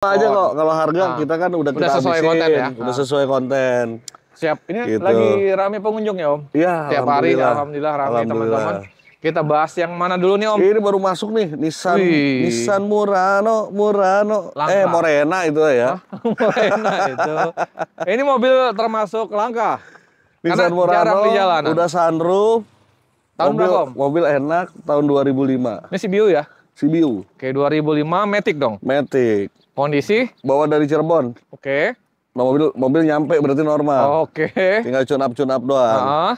aja kok kalau harga kita kan udah kita sesuai habisin, konten ya. Udah sesuai konten. Siap. Ini Gitu. lagi rame pengunjung ya Om? Iya. Tiap hari alhamdulillah rame teman-teman. Kita bahas yang mana dulu nih Om? Ini baru masuk nih Nissan Murano. Langka. Morena itu ya. Morena itu. Ini mobil termasuk langka. Nissan Murano jarang di jalanan. udah sunroof. Tahun berapa Om? Mobil enak tahun 2005. Ini CBU ya? CBU. Oke, 2005 Matic dong. Matic. Kondisi? Bawa dari Cirebon. Oke. Nah, mobil nyampe berarti normal. Oke. Tinggal tune-up doang.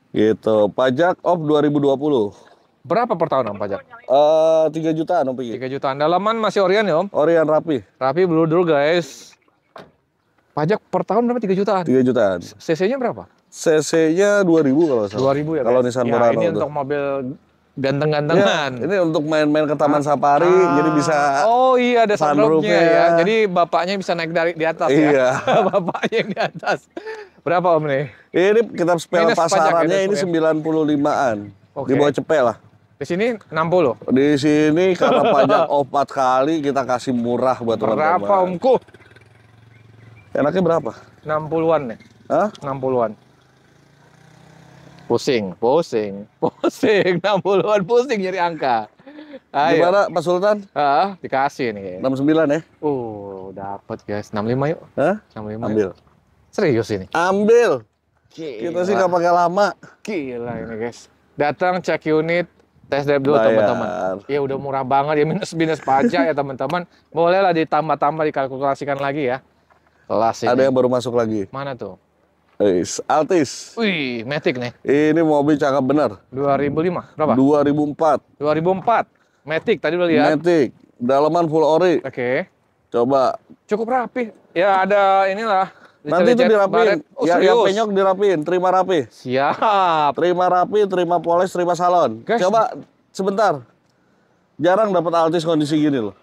Gitu. Pajak off 2020. Berapa per tahun Om pajak? 3 jutaan Om. 3 jutaan. Dalaman masih Orion ya Om? Orion rapi. Rapi dulu guys. Pajak per tahun berapa? 3 jutaan? 3 jutaan. CC-nya berapa? CC-nya 2000 kalau salah. 2000 ya kalau guys? Nissan Ya, Murano ini tuh. untuk mobil ganteng-gantengan. Ya, ini untuk main-main ke Taman Safari, jadi bisa. Oh iya, ada sunroofnya sunroofnya. ya. Jadi bapaknya bisa naik dari di atas Iya. ya. Bapaknya yang di atas. Berapa Om nih? Ini kita spell Minus pasarannya pajak ya, ini 95-an. Oke. Di bawah cepet lah. Di sini 60. Di sini karena pajak off 4 kali kita kasih murah buat teman-teman. Berapa Omku? Enaknya berapa? 60-an nih. Hah? 60-an. Pusing. 60-an pusing nyari angka. Ayo. Gimana Pak Sultan? Dikasih nih. 69 ya? Dapat guys. 65 yuk. Hah? 65. Ambil. Yuk. Serius ini? Ambil. Gila. Kita sih nggak pakai lama. Gila ini guys. Datang cek unit, test drive dulu teman-teman. Ya udah murah banget ya, minus pajak ya teman-teman. Bolehlah ditambah-tambah, dikalkulasikan lagi ya. Kelas ini. Ada yang baru masuk lagi. Mana tuh? Altis. Wih, Matic nih. Ini mobil cakep bener. 2005. Berapa? 2004. 2004. Matic tadi udah lihat. Matic. Dalaman full ori. Oke. Coba. Cukup rapi. Ya ada inilah. Nanti itu dirapiin. Yang penyok dirapiin. Terima rapi. Siap. Terima rapi, terima poles, terima salon. Guys. Coba sebentar. Jarang dapat Altis kondisi gini loh.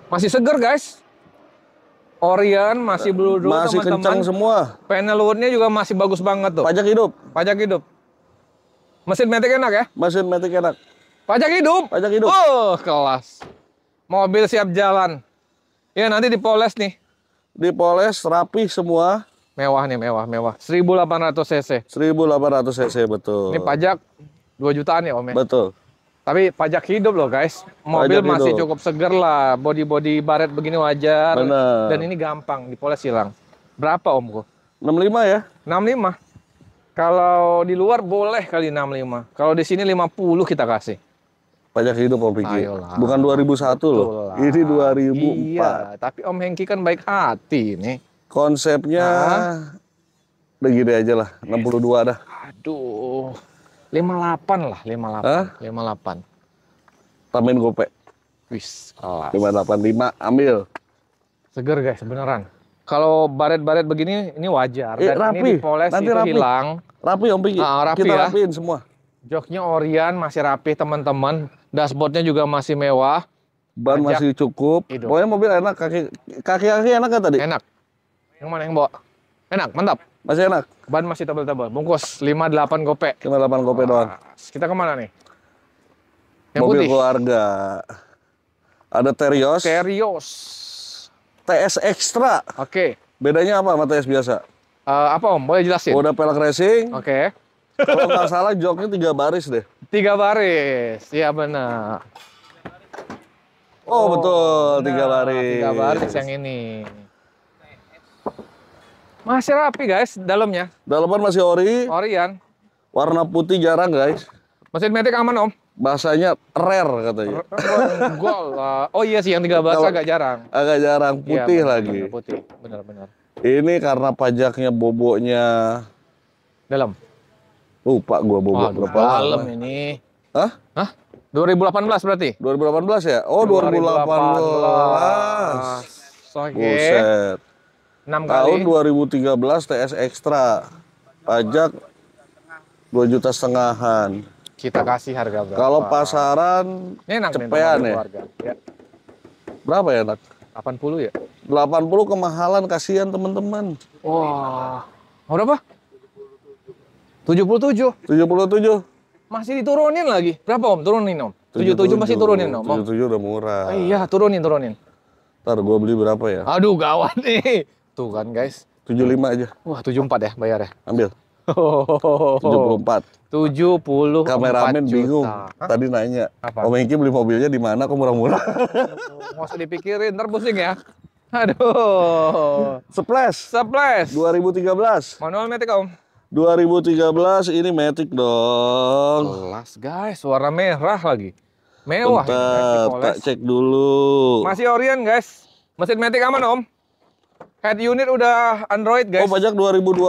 Masih seger guys. Orion masih blue dulu Masih teman-teman. kencang semua. Panel woodnya juga masih bagus banget tuh. Pajak hidup. Pajak hidup. Mesin Matic enak ya? Mesin Matic enak. Pajak hidup. Pajak hidup. Kelas. Mobil siap jalan. Ya nanti dipoles nih. Dipoles rapi semua. Mewah nih, mewah. 1800 cc. 1800 cc betul. Ini pajak 2 jutaan ya Om ya? Betul. Tapi pajak hidup loh guys. Mobil Pajak masih hidup. cukup seger lah. Body baret begini wajar. Bener. Dan ini gampang, dipoles hilang. Berapa Om? 65 ya? 65. Kalau di luar boleh kali 65. Kalau di sini 50 kita kasih. Pajak hidup Om Piki. Ayolah. Bukan 2001 loh. Betul lah. Ini 2004. Iya, tapi Om Hengki kan baik hati nih. Konsepnya udah gini aja lah, 62 dah. Aduh. 58 lah, 58. 58. Tambahin gope. Wis, kelas. 585 ambil. Seger guys, beneran. Kalau baret-baret begini, ini wajar. Dan rapi. ini dipoles, Nanti itu rapi. hilang. Rapi Om Piki. Rapi Kita ya. rapiin semua. Joknya Orion masih rapi teman-teman. Dashboardnya juga masih mewah. Ban Pajak masih cukup. hidup. Pokoknya mobil enak. Kaki enak kan tadi? Enak. Yang mana yang bawa? Enak, mantap. Masih enak. Ban masih tebal-tebal. Bungkus 58 gope. 58 gope doang. Kita kemana nih? Yang Mobil putih. keluarga. Ada Terios. Terios. TS Extra. Oke. Bedanya apa sama TS biasa? Apa Om? Boleh jelasin? Udah pelek racing. Oke. Kalau nggak salah joknya 3 baris deh. 3 baris. Iya benar. Oh, betul, 3 Nah, baris. 3 baris yang ini. Masih rapi guys dalamnya. Dalaman masih ori. Orion. Warna putih jarang guys. Mesin Matic aman Om? Bahasanya rare katanya. Enggak lah. Oh iya sih yang 3 baris Kalau- agak jarang. Agak jarang Iya, putih benar, lagi. benar, putih. Benar-benar. Ini karena pajaknya boboknya Dalam. lupa gua bobok berapa Dalam lama. ini. Hah? Hah? 2018 berarti? 2018 ya? Oh, 2018. Oke. Buset. 6 Tahun kali. 2013 TS Extra. Pajak 2,5 jutaan. Kita kasih harga berapa? Kalau pasaran ini enak nih, cepean mobil ya? keluarga. Ya. Berapa ya, Nak? 80 ya? 80 kemahalan, kasihan teman-teman. Wah. Berapa? 77. 77. Masih diturunin lagi. Berapa Om? Turunin Om. 77 masih turunin Om. 77 udah murah. Iya, turunin. Ntar gua beli berapa ya? Aduh, gawat nih. Tuh kan, guys. 75 aja. Wah, 74 ya bayar ya? Ambil. Oh, 74. 74 Kameramen bingung. juta. Hah? Tadi nanya, Apa? Om Hengki beli mobilnya di mana kok murah-murah? Nggak usah dipikirin, ntar pusing ya. Aduh. Splash Splash. 2013. Manual Matic, Om. 2013 ini Matic dong. Kelas, guys. Warna merah lagi. Mewah ini, guys, Bentar, Dipoles. tak cek dulu. Masih Orient, guys. Mesin Matic aman, Om. Head unit udah Android, guys. Oh, pajak 2020.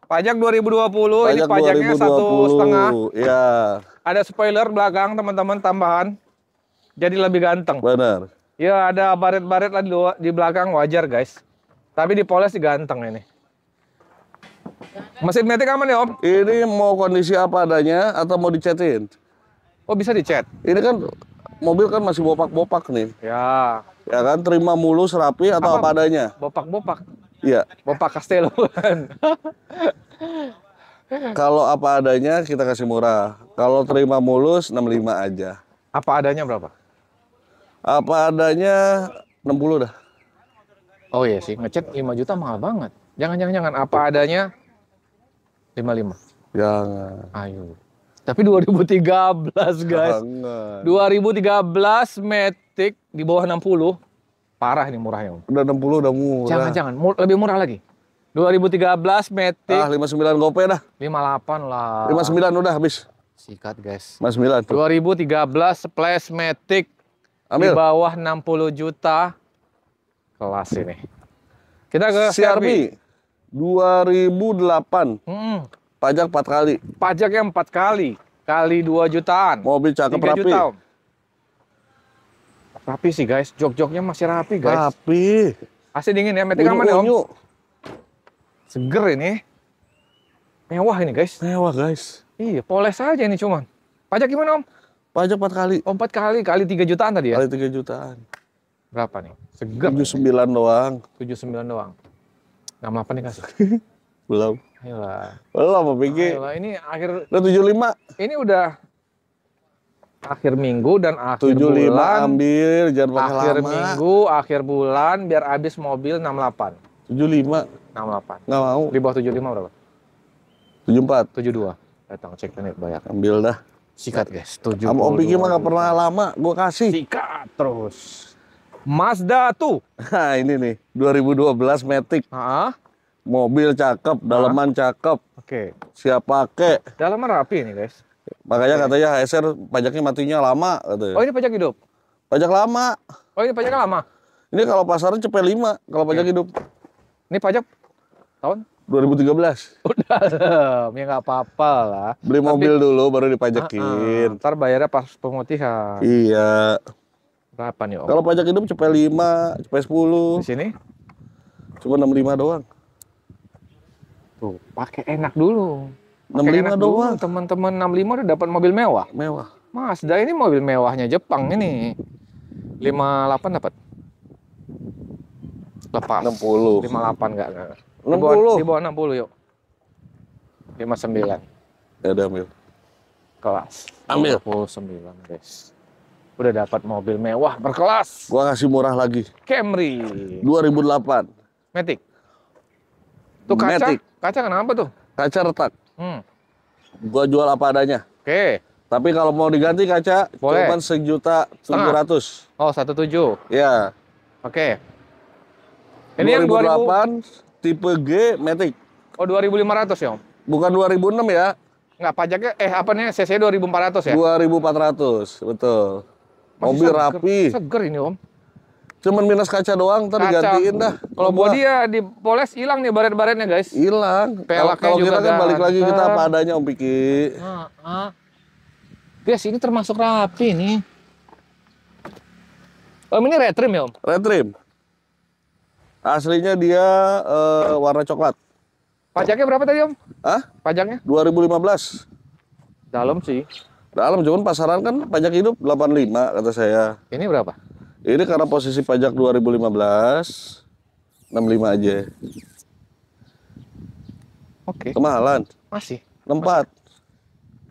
Pajak 2020, ini Pajak pajaknya 1,5. Iya, Ada spoiler belakang, teman-teman, tambahan. Jadi lebih ganteng. benar. Ya, ada baret-baret lah di belakang, wajar, guys. Tapi dipoles ganteng ini. Mesin Matic aman ya, Om? Ini mau kondisi apa adanya atau mau dicetin? Oh, bisa dicat? Ini kan mobil kan masih bopak-bopak nih. Ya. Ya kan, terima mulus, rapi atau apa adanya? Bopak-bopak. Iya. Bopak Castello kan. Kalau apa adanya kita kasih murah. Kalau terima mulus 65 aja. Apa adanya berapa? Apa adanya 60 dah. Oh iya sih, ngecat 5 juta mahal banget. Jangan. Apa adanya 55. Jangan. Ayo. Tapi 2013, guys. Jangan. 2013 Matic di bawah 60. Parah ini murahnya, Om. Udah 60 udah murah. Jangan. Lebih murah lagi. 2013 Matic Ah, 59 gope dah. 58 lah. 59 udah habis. Sikat, guys. 59 tuh. 2013 Splash Matic di Ambil. bawah 60 juta. Kelas ini. Kita ke CRV 2008. Pajak 4 kali. Pajaknya 4 kali. Kali 2 jutaan. Mobil cakep 3 rapi. juta, Om. Rapi sih, guys. Jok-joknya masih rapi, guys. Rapi. AC dingin ya, Matic aman ya, Om? Unyu. Seger ini. Mewah ini, guys. Mewah, guys. Iya, poles aja ini cuman. Pajak gimana, Om? Pajak 4 kali. Oh, 4 kali. Kali 3 jutaan tadi ya? Kali 3 jutaan. Berapa nih? Seger. 79 doang. 79 doang. 68 dikasih. Belum. Ayolah. Belum apa pikir. Ayolah, ini akhir... Udah 75. Ini udah akhir minggu dan akhir 75 bulan. ambil, jangan pakai Akhir lama. minggu, akhir bulan, biar habis mobil 68. 75. 68. Nggak mau. Di bawah 75 berapa? 74. 72. Datang cek nih bayar. Ambil dah. Sikat, guys. 72. Sama Om Piki mah nggak pernah lama, gua kasih. Sikat terus. Mazda tuh. Nah ini nih, 2012 Matic. Mobil cakep, daleman cakep. Oke. Siap pakai. Dalaman rapi nih, guys. Makanya katanya HSR pajaknya matinya lama katanya. Oh, ini pajak hidup. Pajak lama. Oh, ini pajaknya lama. Ini kalau pasarnya cepet 5 kalau pajak hidup. Ini pajak tahun 2013. udah, ya nggak apa-apa lah. Beli mobil dulu baru dipajakin. Ntar bayarnya pas pemutihan. Iya. Berapa nih, Om? Kalau pajak hidup cepet 5, cepet 10. Di sini? Cuma 65 doang. Tuh, pakai enak dulu. 65 doang. Teman-teman 65 udah dapat mobil mewah. Mewah. Mazda ini mobil mewahnya Jepang ini. 58 dapat. Lepas. 60. 58 enggak. 60. Di bawah 60 yuk. 59. Ya udah ambil. Kelas. Ambil. 29, guys. Udah dapat mobil mewah berkelas. Gua kasih murah lagi. Camry. 2008. Matic. Tuh kaca. Matic. Kaca kenapa tuh? Kaca retak. Hmm. Gua jual apa adanya. Oke. Tapi kalau mau diganti kaca, Boleh. cuma 1.700.000. Oh, 17. Ya. Oke. Ini yang 2000. 2008 tipe G Matic. Oh, 2.500 ya, Om? Bukan 2006 ya. Nggak, pajaknya, apa nih, CC 2.400 ya? 2.400, betul. Masih Mobil seger. rapi. Seger ini, Om. Cuman minus kaca doang, ntar digantiin dah. Kalau bodi ya dipoles, hilang nih baret-baretnya, guys. hilang. Pelaknya Kalau kita juga kan balik lagi kita ganteng. apa adanya Om Piki. Guys, ini termasuk rapi nih. Om, ini red trim ya, Om? Red trim. Aslinya dia warna coklat. Pajaknya berapa tadi, Om? Hah? Pajaknya? 2015. Dalam sih. Dalam cuman pasaran kan pajak hidup 85 kata saya. Ini berapa? Ini karena posisi pajak 2015 65 aja. Oke. Kemahalan. Masih? 64.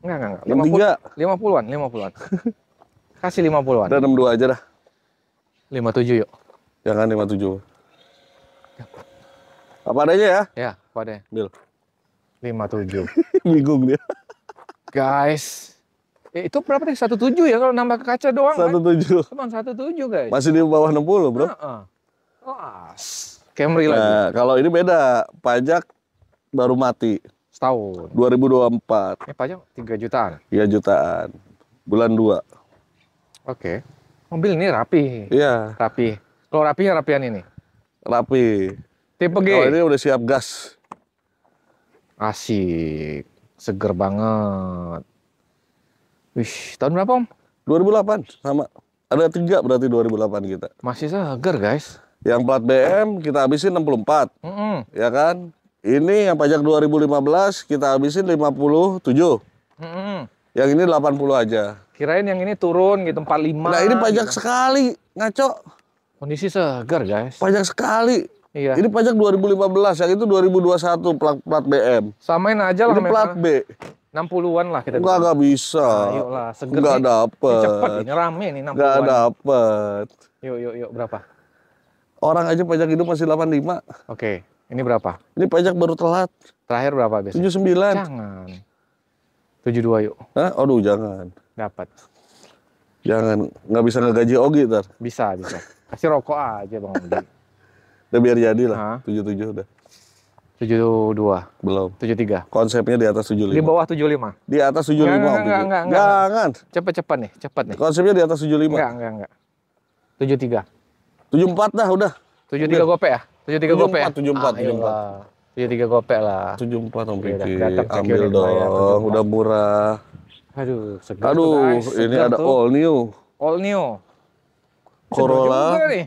Enggak. 63. 50-an. Kasih 50-an. Udah 62 aja dah. 57 yuk. Jangan 57. Apa adanya ya? Ya, apa adanya? Bil. 57. Bingung dia. Guys. Itu berapa nih? 17 ya kalau nambah ke kaca doang 17. kan? Cuma 17 guys. Masih di bawah 60 bro. Wah, Camry lagi. Nah, kalau ini beda. Pajak baru mati. Setahun. 2024. Ini pajak 3 jutaan. 3 jutaan. Bulan 2. Oke. Mobil ini rapi. Iya. Rapi. Kalau rapinya rapian ini. Rapi. Tipe G. Kalau ini udah siap gas. Asik. Seger banget. Wih, tahun berapa Om? 2008 sama. Ada 3 berarti 2008 kita. Masih seger guys. Yang plat BM kita habisin 64. Ya kan? Ini yang pajak 2015 kita habisin 57. Yang ini 80 aja. Kirain yang ini turun gitu 45. Nah, ini pajak gitu. sekali, ngaco. Kondisi seger guys. Pajak sekali. Iya. Ini pajak 2015, yang itu 2021 plat BM. Samain aja lah. Ini plat B. 60-an lah kita. Nggak bisa. Ayolah, seger nggak nih. dapet. Ini cepet ini, rame nih 60-an. Nggak dapet. Yuk, berapa? Orang aja pajak hidup masih 85. Oke, ini berapa? Ini pajak baru telat. Terakhir berapa biasanya? 79. Jangan. 72 yuk. Hah? Aduh, jangan. Dapat. Jangan. Nggak bisa ngegaji Ogi ntar. Bisa. Kasih rokok aja Bang Ogi. Udah biar jadi lah. 77 udah. 72. Belum. 73. Konsepnya di atas 75. Di bawah 75. Di atas 75. Enggak. Jangan. Cepet nih. Konsepnya di atas 75. Enggak. 73. 74 dah udah. 73 gope ya? 73 gope ya? 74. 73 gope lah. 74 Om Oke, Riki. datang cek Ambil unit bayar, dong, 74. udah murah. Aduh, segar tuh, Aduh, guys. ini Segar ada tuh. all new. All new. Corolla. Segar juga nih.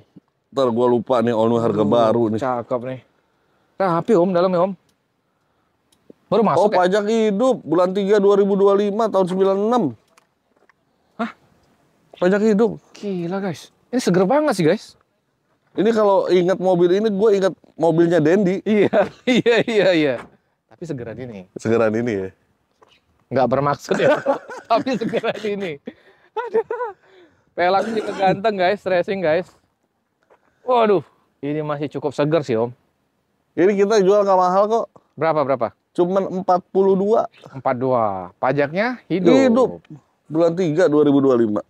Ntar gua lupa nih all new harga baru nih. Cakep nih. Rapi Om, dalamnya Om. Baru masuk ya? Pajak hidup bulan 3 2025 tahun 96. Hah? Pajak hidup. Gila guys. Ini seger banget sih guys. Ini kalau ingat mobil ini, gue ingat mobilnya Dendi. Iya. Tapi segeran ini. Segeran ini ya. Nggak bermaksud ya. Tapi segeran ini. Aduh. Pelak juga ganteng guys, racing guys. Waduh, ini masih cukup seger sih Om. Ini kita jual nggak mahal kok. Berapa? Cuman 42. 42. Pajaknya hidup. Hidup. Bulan 3 2025.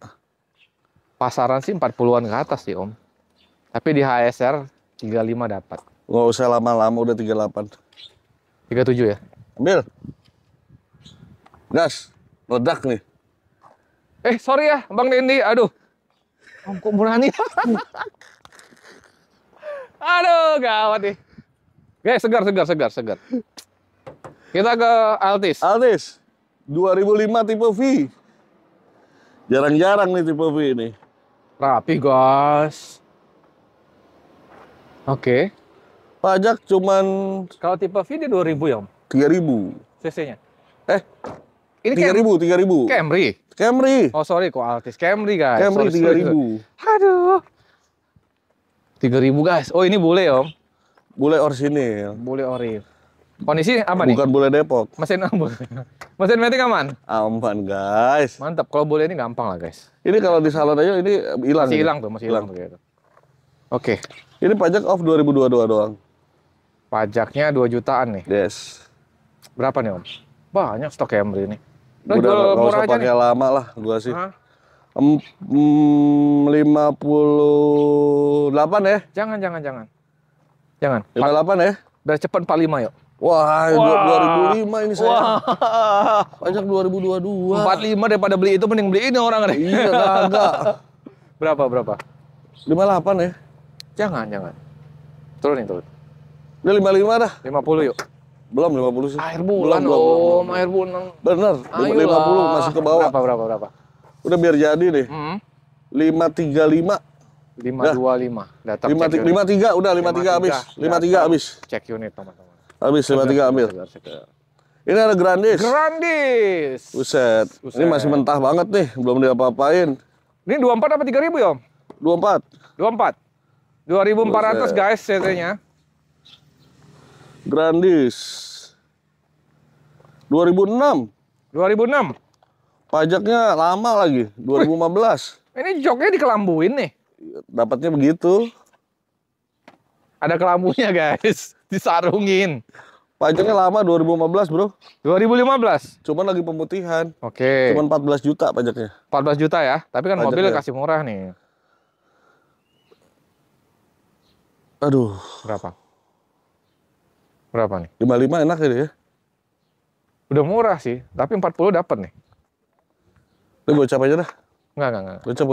Pasaran sih 40-an ke atas sih Om. Tapi di HSR 35 dapat. Nggak usah lama-lama, udah 38. 37 ya? Ambil. Gas. Ledak nih. Sorry ya Bang Dendi. Aduh. Om kok berani? Aduh, gawat nih. Guys, segar. Kita ke Altis. Altis. 2005 tipe V. Jarang-jarang nih tipe V ini. Rapi, guys. Oke. Pajak cuman Kalau tipe V dia 2000 ya, Om? 3.000. CC-nya. Ini Ini 3.000. Camry. Camry. Oh, sorry kok Altis. Camry, guys. Camry Sorry. 3.000. Aduh. 3.000, guys. Oh, ini bule, Om. Bule orsinil. Bule ori. Kondisi aman nih? Bukan bule Depok. Mesin aman. Mesin metik aman? Aman, guys. Mantap. Kalau bule ini gampang lah, guys. Ini kalau di salon aja ini hilang. Masih nih. hilang tuh, masih hilang tuh. Gitu. Oke. Ini pajak off 2022 doang. Pajaknya 2 jutaan nih. Yes. Berapa nih, Om? Banyak stok Camry ini. Lo Udah jual nggak murah usah aja pakai nih. lama lah gua sih. Hah? 58 ya? Jangan. Jangan. 58 ya? Biar cepet 45 yuk. Wah, Wah. 2005 ini saya. Wah. Pajak 2022. 45 daripada beli itu mending beli ini orang nih. Iya, kagak. Berapa? 58 ya? Jangan. Turunin. Udah 55 dah. 50 yuk. Belum 50 sih. Air bulan, Belum. Om. Air bulan. Bener, 50 masih ke bawah. Berapa? Udah biar jadi nih. 535. 525. Datang 53 udah 53 habis. 53 habis. Cek unit, teman-teman. Habis 53 ambil. Segar. Ini ada Grandis. Grandis. Buset. Ini masih mentah banget nih, belum diapa-apain. Ini 24 apa 3.000 ya, Om? 24. 24. 2.400 Buset. guys CT-nya. Grandis. 2006. 2006. Pajaknya lama lagi, 2015. Ini joknya dikelambuin nih. dapatnya begitu. Ada kelambunya guys, disarungin. Pajaknya lama 2015 bro. 2015. Cuman lagi pemutihan. Oke. Cuman 14 juta pajaknya. 14 juta ya, tapi kan mobil Pajaknya. kasih murah nih. Aduh. Berapa? Berapa nih? 55 enak ya. Udah murah sih, tapi 40 dapat nih. Ini gocap aja dah. Enggak. Gocap.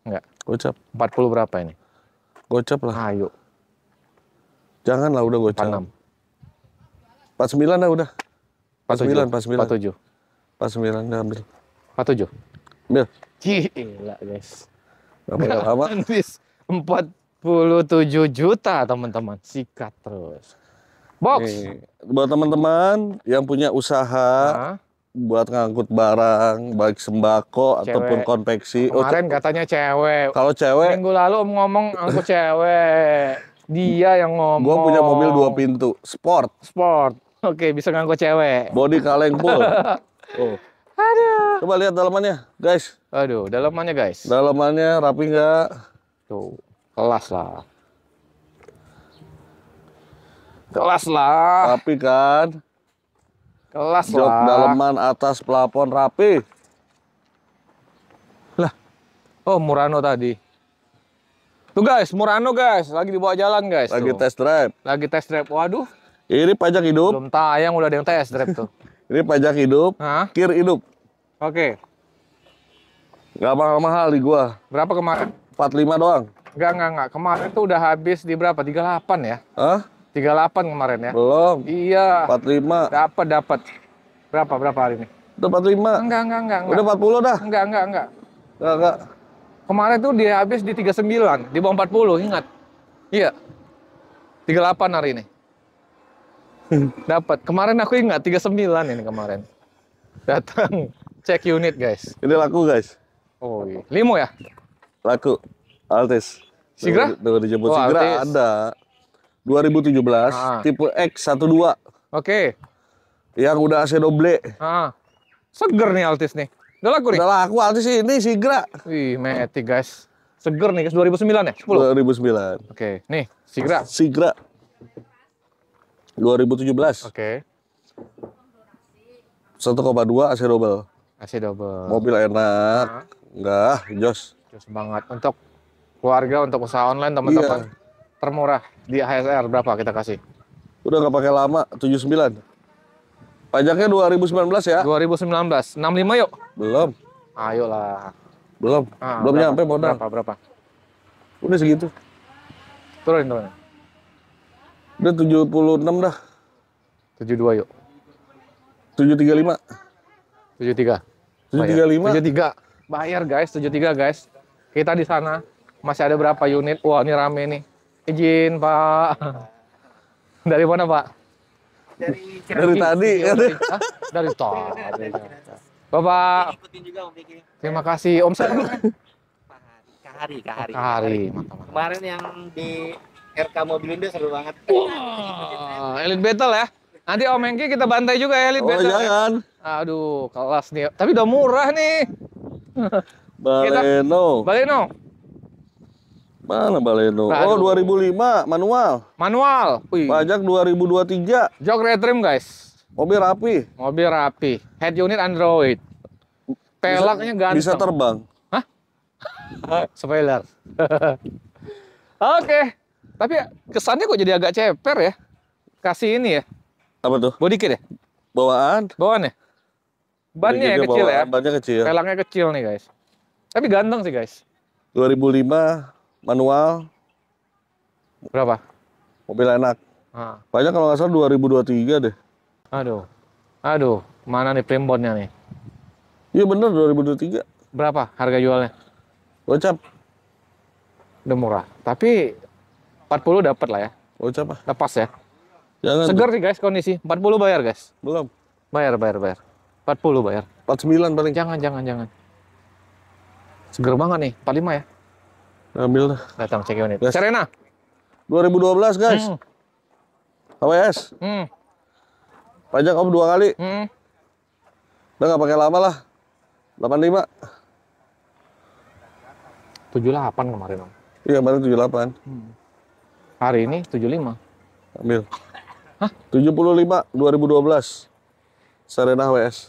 Enggak. Gocap. 40 berapa ini? Gocap lah. Ayo. Jangan lah udah gocap. 46. 49 dah udah. 47. 49 dah ambil. 47. Ambil. Gila guys. Gak pakai lama. Habis 47 juta teman-teman. Sikat terus. Box. Nih, buat teman-teman yang punya usaha buat ngangkut barang, baik sembako ataupun konveksi. Kemarin katanya cewek. Kalau cewek, Minggu lalu om ngomong aku cewek. Dia yang ngomong. gua punya mobil 2 pintu, sport. Oke, bisa ngangkut cewek. Body kaleng full. Oh. Aduh. Coba lihat dalamannya, guys. Aduh, dalamannya guys. Dalamannya rapi nggak? Tuh, kelas lah. Kelas lah. Rapi kan? Kelas Jok lah. dalaman atas plafon rapi. Lah. Oh, Murano tadi. Tuh guys, Murano guys, lagi dibawa jalan guys. Lagi tuh. test drive. Lagi test drive. Waduh, Ini pajak hidup. belum tayang udah ada yang test drive tuh. Ini pajak hidup. Hah? Kir hidup. Oke. Nggak mahal-mahal di gua. Berapa kemarin? 45 doang. Enggak. Kemarin tuh udah habis di berapa? 38 ya? Hah? 38 kemarin ya? Belum. Iya. 45. Dapat. Berapa hari ini? Udah 45. Enggak. Udah 40 dah. Enggak. Enggak. Kemarin tuh dia habis di 39, di bawah 40, ingat. Iya. 38 hari ini. Dapat. Kemarin aku ingat 39 ini kemarin. Datang cek unit, guys. Ini laku, guys. Oh, iya. Limo ya? Laku. Altis. Sigra? Tuh dijemput Oh, Sigra Altis. ada. 2017 tipe X12 Oke. yang udah AC double. Seger nih Altis nih. Udah laku nih? Udah laku Altis ini Sigra. Wih, metik guys. Seger nih guys, 2009 ya? 10? 2009. Oke, nih, Sigra. Sigra 2017. Oke. 1,2 AC double. AC double. Mobil enak. Enggak, jos. Jos banget. Untuk keluarga, untuk usaha online teman-teman. Iya. Termurah di HSR berapa kita kasih? Udah nggak pakai lama, 79. Pajaknya 2019 ya? 2019. 65 yuk. Belum. Ayolah. Belum Berapa? nyampe modal. Berapa? Udah segitu. Turunin. Udah 76 dah. 72 yuk. 735. 73. 735. 73. Bayar guys, 73 guys. Kita di sana masih ada berapa unit? Wah, ini rame nih. Izin, Pak. Dari mana, Pak? Dari tadi. Hah? Dari tadi. Bapak. Terima kasih. Om siapa? Kahari. Mantap. Kemarin yang di RK Mobilindo seru banget. Wah, Elite Battle ya. Nanti Om Hengki kita bantai juga ya Elite Oh Battle. jangan. Aduh, kelas nih. Tapi udah murah nih. Baleno. Baleno. Mana Baleno? Oh 2005 manual. Wih. Pajak 2023. Jok retrim guys. Mobil rapi. Mobil rapi. Head unit Android. Pelaknya ganteng. Bisa terbang. Hah? Spoiler. Oke. Tapi kesannya kok jadi agak ceper ya. Kasih ini ya. Apa tuh? Body kit ya? Bawaan. Bawaan ya? Bannya ya kecil ya? Bannya kecil. Pelaknya kecil nih guys. Tapi ganteng sih guys. 2005 manual. Berapa? Mobil enak. Ah. Pajak kalau nggak salah 2023 deh. Aduh. Mana nih primbonnya nih? Iya bener 2023. Berapa harga jualnya? Gocap. Udah murah. Tapi 40 dapat lah ya. Gocap ah. Lepas ya. Jangan. Seger sih guys kondisi. 40 bayar guys. Belum. Bayar. 40 bayar. 49 paling. Jangan. Seger banget nih. 45 ya. Ambil dah. Datang cek unit. Yes. Serena. 2012 guys. HWS. Pajak om 2 kali. Udah nggak pakai lama lah. 85. 78 kemarin Om. Iya, kemarin 78. Hari ini 75. Ambil. Hah? 75 2012. Serena WS.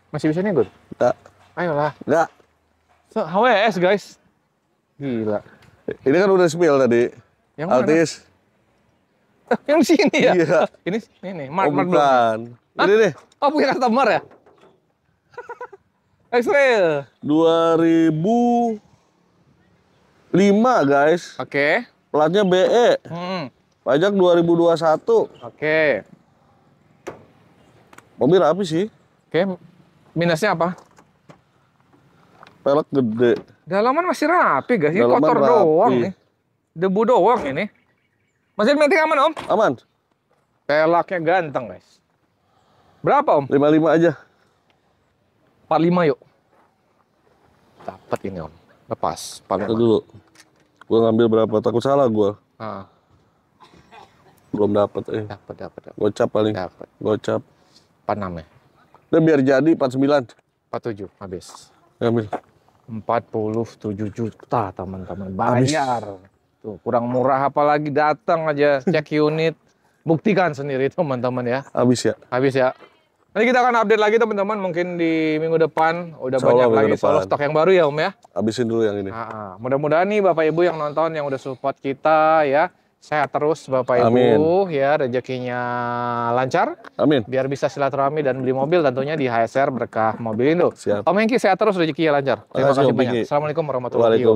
Masih bisa nih, Gun? Enggak. Ayolah. Enggak. So, HWS, guys. Gila. Ini kan udah spill tadi. Yang mana? Altis. Yang di sini ya? Iya. Ini. Oh, Mart belum. bukan. Ini nih. Oh, punya customer ya? X-Rail. 2005, guys. Oke. Platnya BE. Pajak 2021. Oke. Mobil rapi sih. Oke. Minusnya apa? Pelek gede. Dalaman masih rapi, guys. Ini Dalaman kotor rapi. doang nih. Debu doang ini. Masih meeting aman, Om? Aman. Pelaknya ganteng, guys. Berapa, Om? 55 aja. 45 yuk. Dapat ini, Om. Lepas. Ntar dulu. Gua ngambil berapa? Takut salah gua. Ah, Belum dapat. dapat. Gocap paling. Dapat. Gocap. 46 ya. Udah biar jadi 49. 47 habis. Ambil. 47 juta, teman-teman. Bayar. Tuh, kurang murah apalagi datang aja cek unit. Buktikan sendiri, teman-teman ya. Habis ya. Habis ya. Nanti kita akan update lagi teman-teman, mungkin di minggu depan udah Insya Allah banyak lagi minggu soal depan. stok yang baru ya Om ya. Habisin dulu yang ini. Mudah-mudahan nih Bapak Ibu yang nonton yang udah support kita ya, sehat terus Bapak Amin. Ibu ya, rezekinya lancar, Amin. biar bisa silaturahmi dan beli mobil tentunya di HSR Berkah Mobilindo. Siap. Om Hengki sehat terus, rezekinya lancar. Terima Makasih, kasih Om banyak. Hengki. Assalamualaikum warahmatullahi wabarakatuh. Waalaikumsalam.